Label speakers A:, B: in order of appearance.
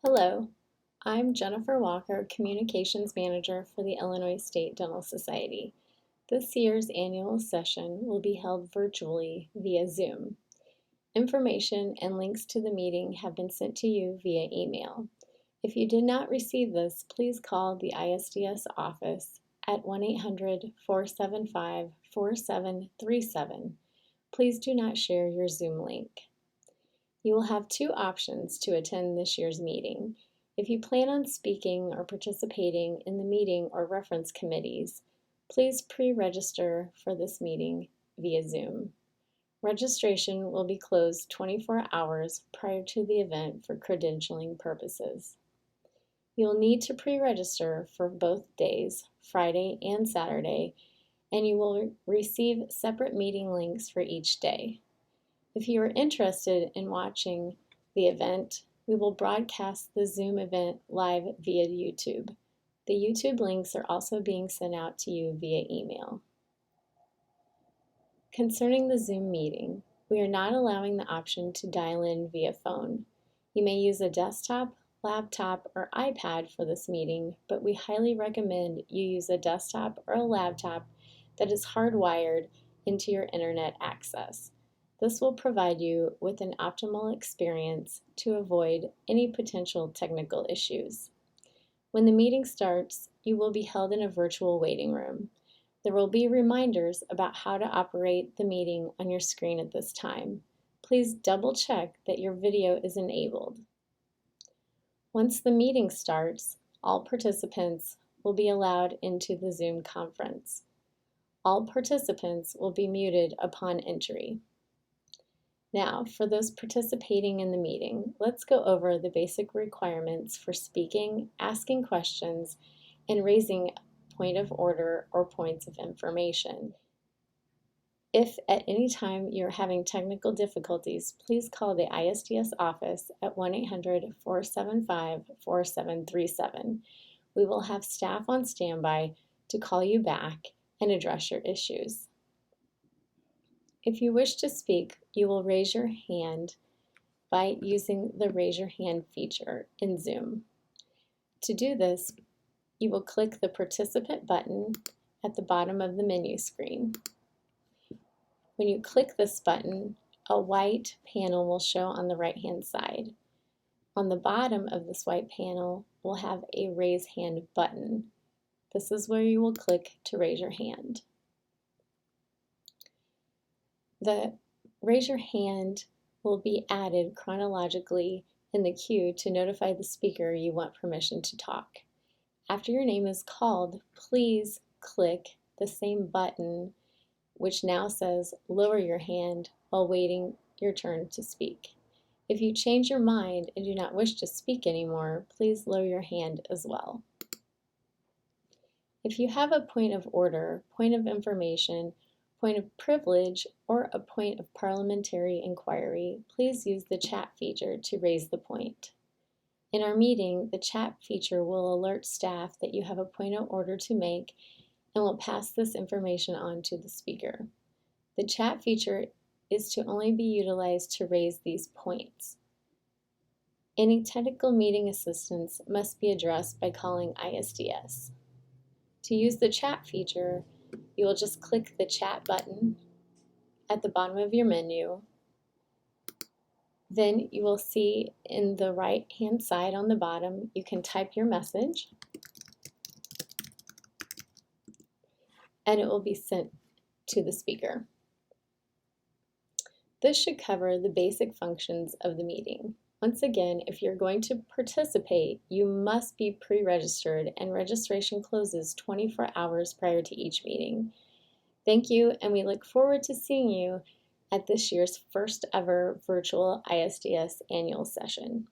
A: Hello, I'm Jennifer Walker, Communications Manager for the Illinois State Dental Society. This year's annual session will be held virtually via Zoom. Information and links to the meeting have been sent to you via email. If you did not receive this, please call the ISDS office at 1-800-475-4737. Please do not share your Zoom link. You will have two options to attend this year's meeting. If you plan on speaking or participating in the meeting or reference committees, please pre-register for this meeting via Zoom. Registration will be closed 24 hours prior to the event for credentialing purposes. You'll need to pre-register for both days, Friday and Saturday, and you will receive separate meeting links for each day. If you are interested in watching the event, we will broadcast the Zoom event live via YouTube. The YouTube links are also being sent out to you via email. Concerning the Zoom meeting, we are not allowing the option to dial in via phone. You may use a desktop, laptop, or iPad for this meeting, but we highly recommend you use a desktop or a laptop that is hardwired into your internet access. This will provide you with an optimal experience to avoid any potential technical issues. When the meeting starts, you will be held in a virtual waiting room. There will be reminders about how to operate the meeting on your screen at this time. Please double check that your video is enabled. Once the meeting starts, all participants will be allowed into the Zoom conference. All participants will be muted upon entry. Now, for those participating in the meeting, let's go over the basic requirements for speaking, asking questions, and raising point of order or points of information. If at any time you're having technical difficulties, please call the ISDS office at 1-800-475-4737. We will have staff on standby to call you back and address your issues. If you wish to speak, you will raise your hand by using the Raise Your Hand feature in Zoom. To do this, you will click the Participant button at the bottom of the menu screen. When you click this button, a white panel will show on the right-hand side. On the bottom of this white panel, we'll have a Raise Hand button. This is where you will click to raise your hand. The Raise Your Hand will be added chronologically in the queue to notify the speaker you want permission to talk. After your name is called, please click the same button which now says Lower Your Hand while waiting your turn to speak. If you change your mind and do not wish to speak anymore, please lower your hand as well. If you have a point of order, point of information, point of privilege, or a point of parliamentary inquiry, please use the chat feature to raise the point. In our meeting, the chat feature will alert staff that you have a point of order to make and will pass this information on to the speaker. The chat feature is to only be utilized to raise these points. Any technical meeting assistance must be addressed by calling ISDS. To use the chat feature, you will just click the chat button at the bottom of your menu. Then you will see in the right-hand side on the bottom, you can type your message and it will be sent to the speaker. This should cover the basic functions of the meeting. Once again, if you're going to participate, you must be pre-registered and registration closes 24 hours prior to each meeting. Thank you, and we look forward to seeing you at this year's first ever virtual ISDS annual session.